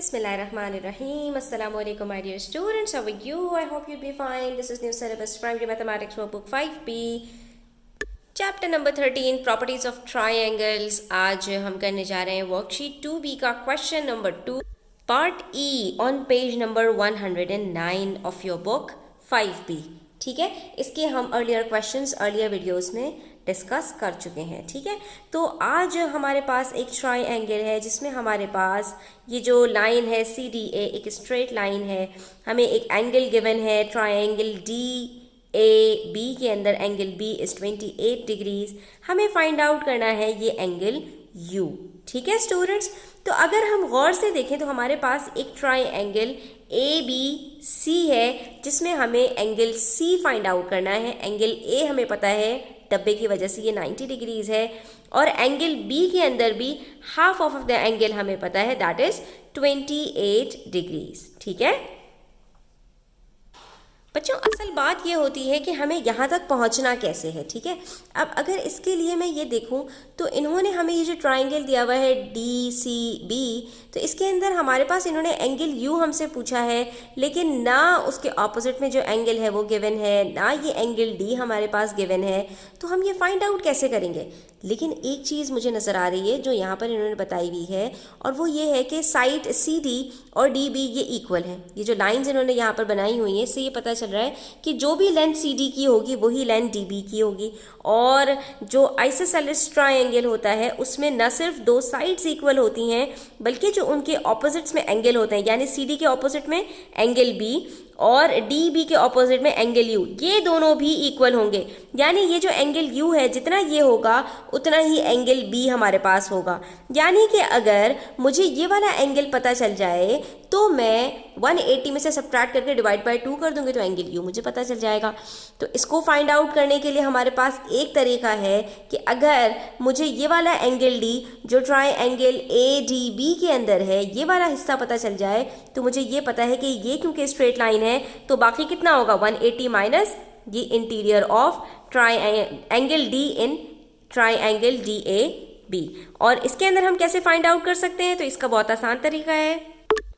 Bismillahirrahmanirrahim. Assalamu alaikum, my dear students. How are you? I hope you'll be fine. This is new syllabus primary mathematics workbook 5B. Chapter number 13 properties of triangles. आज हम करने जा रहे हैं worksheet 2B का question number 2 part E on page number 109 of your book 5B. ठीक है, इसके हम अर्लियर क्वेश्चंस अर्लियर वीडियोस में डिस्कस कर चुके हैं. ठीक है, तो आज हमारे पास एक ट्राइंगल है जिसमें हमारे पास ये जो लाइन है CDA एक स्ट्रेट लाइन है. हमें एक एंगल गिवन है ट्राइंगल DAB के अंदर एंगल B इज 28 डिग्रीज. हमें फाइंड आउट करना है ये एंगल U. ठीक है स्टूडेंट्स, तो अगर हम गौर से देखें तो हमारे पास एक ट्राइंगल ABC है जिसमें हमें एंगल C फाइंड आउट करना है. एंगल A हमें पता है डब्बे की वजह से ये 90 डिग्रीज है, और एंगल B के अंदर भी हाफ ऑफ द एंगल हमें पता है दैट इज 28 डिग्रीज. ठीक है बच्चों, असल बात ये होती है कि हमें यहाँ तक पहुँचना कैसे है. ठीक है, अब अगर इसके लिए मैं ये देखूँ तो इन्होंने हमें ये जो ट्राइंगल दिया हुआ है DCB, तो इसके अंदर हमारे पास इन्होंने एंगल U हमसे पूछा है, लेकिन ना उसके ऑपोजिट में जो एंगल है वो गिवन है, ना ये एंगल D हमारे पास गिवन है. तो हम ये फाइंड आउट कैसे करेंगे. लेकिन एक चीज़ मुझे नज़र आ रही है जो यहाँ पर इन्होंने बताई हुई है, और वो ये है कि साइड CD और DB ये इक्वल है. ये जो लाइंस इन्होंने यहाँ पर बनाई हुई हैं इससे ये पता चल रहा है कि जो भी लेंथ CD की होगी वही लेंथ DB की होगी. और जो आइसोसेलेस ट्राइंगल होता है उसमें न सिर्फ दो साइड्स इक्वल होती हैं बल्कि जो उनके ऑपोजिट्स में एंगल होते हैं, यानी CD के ऑपोजिट में एंगल B और DB के ऑपोजिट में एंगल U, ये दोनों भी इक्वल होंगे. यानी ये जो एंगल U है जितना ये होगा उतना ही एंगल B हमारे पास होगा. यानी कि अगर मुझे ये वाला एंगल पता चल जाए तो मैं 180 में से सब्ट्रैक्ट करके डिवाइड बाय 2 कर दूंगी तो एंगल U मुझे पता चल जाएगा. तो इसको फाइंड आउट करने के लिए हमारे पास एक तरीका है कि अगर मुझे ये वाला एंगल D जो ट्राइंगल ADB के अंदर है ये वाला हिस्सा पता चल जाए तो मुझे ये पता है कि ये क्योंकि स्ट्रेट लाइन है तो बाकी कितना होगा 180 माइनस ये interior of triangle D in triangle DAB. और इसके अंदर हम कैसे फाइंड आउट कर सकते हैं, तो इसका बहुत आसान तरीका है.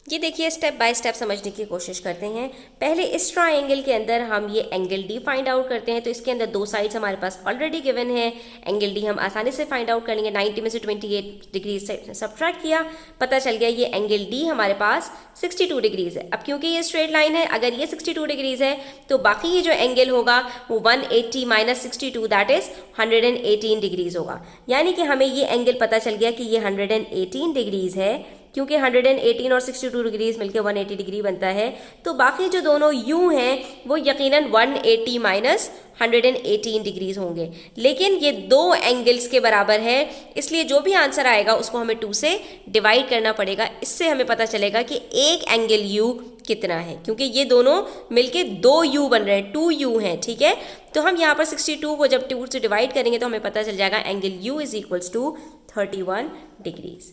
ये देखिए, स्टेप बाय स्टेप समझने की कोशिश करते हैं. पहले इस ट्राइंगल के अंदर हम ये एंगल D फाइंड आउट करते हैं. तो इसके अंदर दो साइड्स हमारे पास ऑलरेडी गिवन है. एंगल D हम आसानी से फाइंड आउट कर लेंगे. 90 में से 28 डिग्री सब्ट्रैक्ट किया, पता चल गया ये एंगल D हमारे पास 62 डिग्रीज है. अब क्योंकि ये स्ट्रेट लाइन है, अगर ये 62 डिग्रीज है तो बाकी ये जो एंगल होगा वो 180 माइनस 62 दैट इज 118 डिग्रीज होगा. यानी कि हमें ये एंगल पता चल गया कि ये 118 डिग्रीज है. क्योंकि 118 और 62 डिग्रीज मिलकर 180 डिग्री बनता है, तो बाकी जो दोनों U हैं वो यकीनन 180 माइनस 118 डिग्रीज होंगे. लेकिन ये दो एंगल्स के बराबर है, इसलिए जो भी आंसर आएगा उसको हमें 2 से डिवाइड करना पड़ेगा. इससे हमें पता चलेगा कि एक एंगल U कितना है, क्योंकि ये दोनों मिलके 2 U बन रहे हैं, 2 U हैं. ठीक है, तो हम यहाँ पर 62 को जब 2 से डिवाइड करेंगे तो हमें पता चल जाएगा angle U is equals to 31 degrees.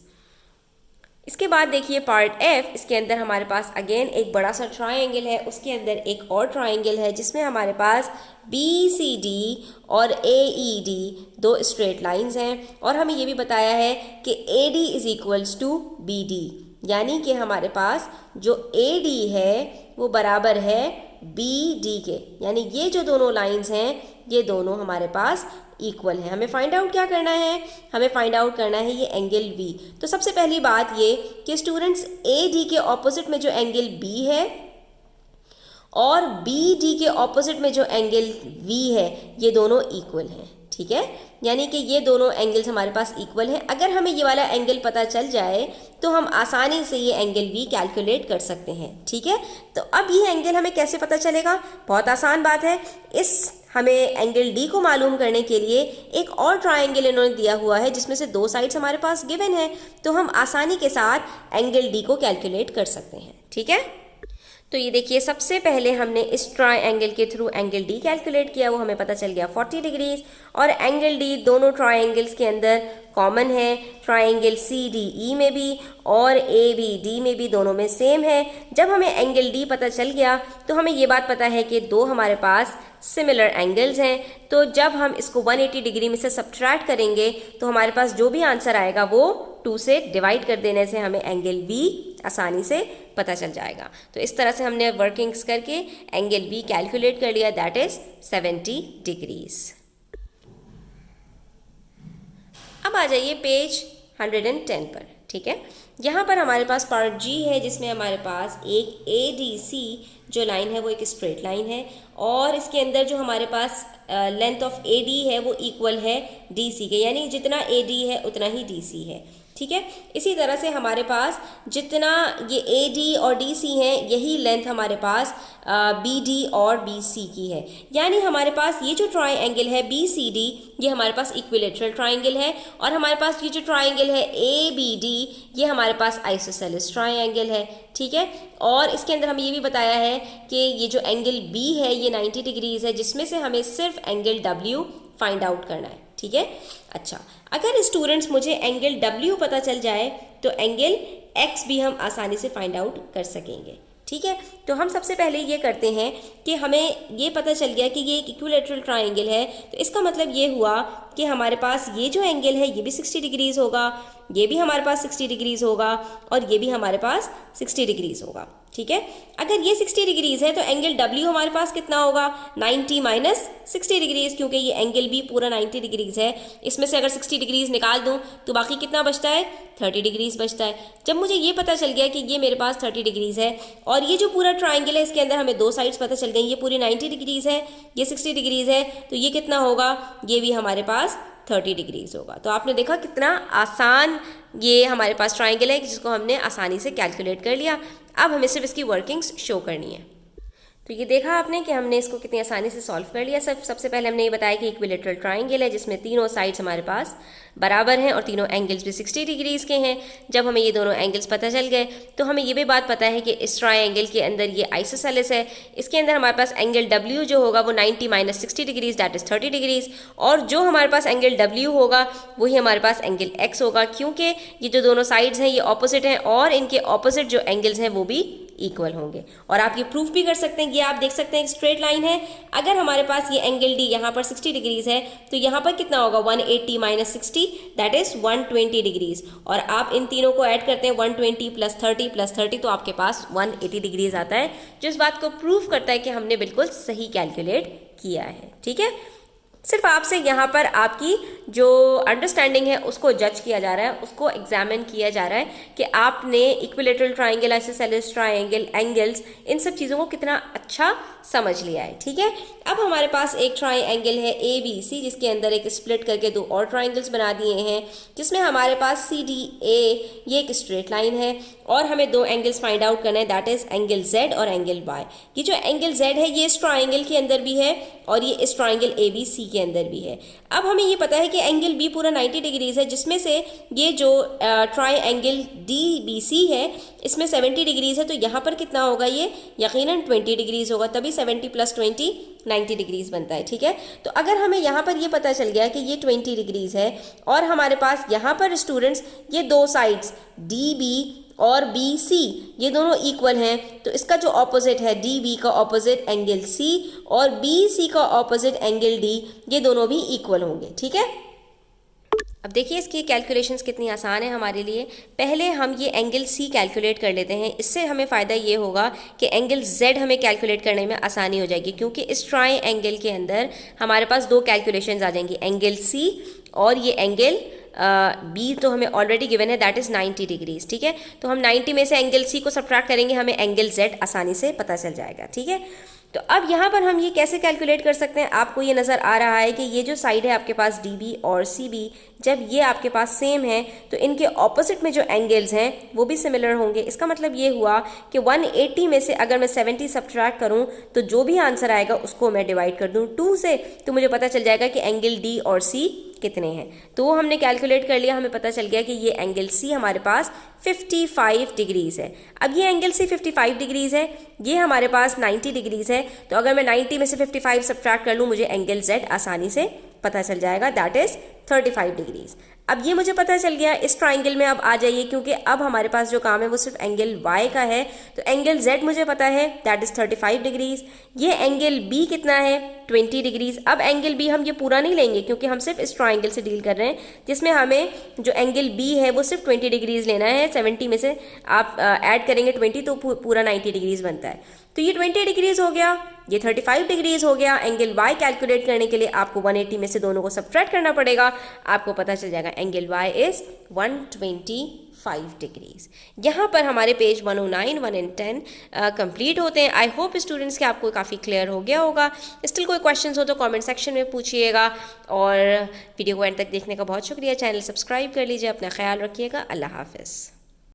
इसके बाद देखिए पार्ट F. इसके अंदर हमारे पास अगेन एक बड़ा सा ट्राइंगल है, उसके अंदर एक और ट्राइंगल है जिसमें हमारे पास BCD और AED दो स्ट्रेट लाइंस हैं, और हमें ये भी बताया है कि AD is equals to BD. यानी कि हमारे पास जो AD है वो बराबर है BD के. यानी ये जो दोनों लाइंस हैं ये दोनों हमारे पास इक्वल है. हमें फाइंड आउट क्या करना है, हमें फाइंड आउट करना है ये एंगल V. तो सबसे पहली बात ये कि स्टूडेंट्स AD के ऑपोजिट में जो एंगल B है और BD के ऑपोजिट में जो एंगल V है ये दोनों इक्वल हैं. ठीक है, यानी कि ये दोनों एंगल्स हमारे पास इक्वल हैं. अगर हमें ये वाला एंगल पता चल जाए तो हम आसानी से ये एंगल V कैलकुलेट कर सकते हैं. ठीक है, तो अब ये एंगल हमें कैसे पता चलेगा, बहुत आसान बात है. हमें एंगल D को मालूम करने के लिए एक और ट्राइंगल इन्होंने दिया हुआ है जिसमें से दो साइड्स हमारे पास गिवन है, तो हम आसानी के साथ एंगल D को कैलकुलेट कर सकते हैं. ठीक है, तो ये देखिए, सबसे पहले हमने इस ट्राइंगल के थ्रू एंगल D कैलकुलेट किया, वो हमें पता चल गया 40 डिग्रीज. और एंगल D दोनों ट्राइंगल्स के अंदर कॉमन है, ट्राइंगल CDE में भी और ABD में भी, दोनों में सेम है. जब हमें एंगल D पता चल गया तो हमें ये बात पता है कि दो हमारे पास सिमिलर एंगल्स हैं. तो जब हम इसको 180 डिग्री में से सब्ट्रैक्ट करेंगे तो हमारे पास जो भी आंसर आएगा वो 2 से डिवाइड कर देने से हमें एंगल V आसानी से पता चल जाएगा। तो इस तरह से हमने वर्किंग्स करके एंगल बी कैलकुलेट कर लिया, दैट इज़ 70 डिग्रीज। अब आ जाइए पेज 110 पर, ठीक है। यहाँ पर हमारे पास पार्ट जी है जिसमें हमारे पास एक ADC जो लाइन है वो एक स्ट्रेट लाइन है और इसके अंदर जो हमारे पास लेंथ ऑफ AD है वो इक्वल है DC के, यानी जितना AD है उतना ही DC है, ठीक है। इसी तरह से हमारे पास जितना ये AD और DC है यही लेंथ हमारे पास BD और BC की है, यानी हमारे पास ये जो ट्राइंगल है BCD ये हमारे पास इक्विलेटरल ट्राइंगल है और हमारे पास ये जो ट्राइंगल है ABD ये हमारे पास आइसोसेलेस ट्राइंगल है, ठीक है। और इसके अंदर हमें ये भी बताया है कि ये जो एंगल B है ये 90 डिग्रीज है, जिसमें से हमें सिर्फ एंगल W फाइंड आउट करना है, ठीक है। अच्छा, अगर स्टूडेंट्स मुझे एंगल W पता चल जाए तो एंगल X भी हम आसानी से फाइंड आउट कर सकेंगे, ठीक है। तो हम सबसे पहले ये करते हैं कि हमें ये पता चल गया कि ये एक इक्विलेटरल ट्राइंगल है, तो इसका मतलब ये हुआ कि हमारे पास ये जो एंगल है ये भी 60 डिग्रीज होगा, ये भी हमारे पास 60 डिग्रीज होगा और ये भी हमारे पास 60 डिग्रीज होगा, ठीक है। अगर ये 60 डिग्रीज है तो एंगल W हमारे पास कितना होगा, 90 माइनस 60 डिग्रीज, क्योंकि ये एंगल भी पूरा 90 डिग्रीज है। इसमें से अगर 60 डिग्रीज निकाल दूं तो बाकी कितना बचता है, 30 डिग्रीज बचता है। जब मुझे ये पता चल गया कि ये मेरे पास 30 डिग्रीज है और ये जो पूरा ट्राइंगल है इसके अंदर हमें दो साइड्स पता चल गई, ये पूरी 90 डिग्रीज है, ये 60 डिग्रीज है, तो ये कितना होगा, ये भी हमारे पास 30 डिग्रीज होगा। तो आपने देखा कितना आसान ये हमारे पास ट्राइंगल है जिसको हमने आसानी से कैलकुलेट कर लिया। अब हमें सिर्फ इसकी वर्किंग्स शो करनी है। तो ये देखा आपने कि हमने इसको कितनी आसानी से सॉल्व कर लिया। सबसे पहले हमने ये बताया कि इक्विलेटरल ट्राइंगल है जिसमें तीनों साइड्स हमारे पास बराबर हैं और तीनों एंगल्स भी 60 डिग्रीज के हैं। जब हमें ये दोनों एंगल्स पता चल गए तो हमें ये भी बात पता है कि इस ट्राइंगल के अंदर ये आइसोसेलेस है। इसके अंदर हमारे पास एंगल W जो होगा वो 90 minus 60 degrees that is 30 degrees, और जो हमारे पास एंगल W होगा वही हमारे पास एंगल X होगा, क्योंकि ये जो दोनों साइड्स हैं ये ऑपोजिट हैं और इनके ऑपोजिट जो एंगल्स हैं वो भी इक्वल होंगे। और आप ये प्रूफ भी कर सकते हैं, ये आप देख सकते हैं एक स्ट्रेट लाइन है, अगर हमारे पास ये एंगल D यहाँ पर 60 डिग्रीज है तो यहाँ पर कितना होगा, 180 माइनस 60 दैट इज 120 डिग्रीज, और आप इन तीनों को ऐड करते हैं 120 प्लस 30 तो आपके पास 180 डिग्रीज आता है, जो इस बात को प्रूफ करता है कि हमने बिल्कुल सही कैलकुलेट किया है, ठीक है। सिर्फ आपसे यहाँ पर आपकी जो अंडरस्टैंडिंग है उसको जज किया जा रहा है, उसको एग्जामिन किया जा रहा है कि आपने equilateral triangle, isosceles triangle, angles, इन सब चीज़ों को कितना अच्छा समझ लिया है, ठीक है। अब हमारे पास एक ट्राइंगल है ABC जिसके अंदर एक स्प्लिट करके दो और ट्राइंगल्स बना दिए हैं, जिसमें हमारे पास CDA ये एक स्ट्रेट लाइन है और हमें दो एंगल्स फाइंड आउट करना है, दैट इज एंगल Z और एंगल Y। ये जो एंगल Z है ये इस ट्राइंगल के अंदर भी है और ये इस ट्राइंगल ABC के अंदर भी है। अब हमें ये पता है कि एंगल B पूरा 90 डिग्रीज है, जिसमें से ये जो ट्राइंगल DBC है इसमें 70 डिग्रीज है, तो यहाँ पर कितना होगा, ये यकीनन 20 डिग्रीज होगा, तभी 70 प्लस 20 90 डिग्रीज बनता है, ठीक है। तो अगर हमें यहाँ पर ये पता चल गया कि ये 20 डिग्रीज है और हमारे पास यहाँ पर स्टूडेंट्स ये दो साइड्स DB और BC ये दोनों इक्वल हैं, तो इसका जो ऑपोजिट है DB का ऑपोजिट एंगल C और BC का ऑपोजिट एंगल D ये दोनों भी इक्वल होंगे, ठीक है। अब देखिए इसकी कैलकुलेशंस कितनी आसान है हमारे लिए। पहले हम ये एंगल C कैलकुलेट कर लेते हैं, इससे हमें फ़ायदा ये होगा कि एंगल Z हमें कैलकुलेट करने में आसानी हो जाएगी, क्योंकि इस ट्राइंगल के अंदर हमारे पास दो कैलकुलेशंस आ जाएंगी, एंगल C और ये एंगल B तो हमें ऑलरेडी गिवन है दैट इज़ 90 डिग्रीज, ठीक है। तो हम 90 में से एंगल C को सब्ट्रैक्ट करेंगे, हमें एंगल Z आसानी से पता चल जाएगा, ठीक है। तो अब यहाँ पर हम ये कैसे कैलकुलेट कर सकते हैं, आपको ये नज़र आ रहा है कि ये जो साइड है आपके पास DB और CB, जब ये आपके पास सेम है तो इनके ऑपोजिट में जो एंगल्स हैं वो भी सिमिलर होंगे। इसका मतलब ये हुआ कि 180 में से अगर मैं 70 सब्ट्रैक्ट करूँ तो जो भी आंसर आएगा उसको मैं डिवाइड कर दूँ 2 से, तो मुझे पता चल जाएगा कि एंगल D और C कितने हैं। तो वो हमने कैलकुलेट कर लिया, हमें पता चल गया कि ये एंगल C हमारे पास 55 डिग्रीज है। अब ये एंगल C 55 डिग्रीज है, ये हमारे पास 90 डिग्रीज है, तो अगर मैं 90 में से 55 सब्ट्रैक्ट कर लूँ मुझे एंगल Z आसानी से पता चल जाएगा, दैट इज़ 35 डिग्रीज। अब ये मुझे पता चल गया। इस ट्राइंगल में अब आ जाइए, क्योंकि अब हमारे पास जो काम है वो सिर्फ एंगल y का है। तो एंगल z मुझे पता है, दैट इज़ 35 डिग्रीज। ये एंगल b कितना है, 20 डिग्रीज। अब एंगल b हम ये पूरा नहीं लेंगे, क्योंकि हम सिर्फ इस ट्राइंगल से डील कर रहे हैं, जिसमें हमें जो एंगल b है वो सिर्फ 20 डिग्रीज लेना है। 70 में से आप ऐड करेंगे 20 तो पूरा 90 डिग्रीज बनता है। तो ये 20 डिग्रीज हो गया, ये 35 डिग्रीज हो गया। एंगल y कैलकुलेट करने के लिए आपको 180 में से दोनों को सब्ट्रैक्ट करना पड़ेगा। आपको पता चल जाएगा एंगल y इज़ 125 डिग्रीज। यहाँ पर हमारे पेज 109, 1 and 10 कंप्लीट होते हैं। आई होप स्टूडेंट्स के आपको काफ़ी क्लियर हो गया होगा। स्टिल कोई क्वेश्चंस हो तो कमेंट सेक्शन में पूछिएगा, और वीडियो को एंड तक देखने का बहुत शुक्रिया। चैनल सब्सक्राइब कर लीजिए। अपना ख्याल रखिएगा। अल्लाह हाफ़िज़।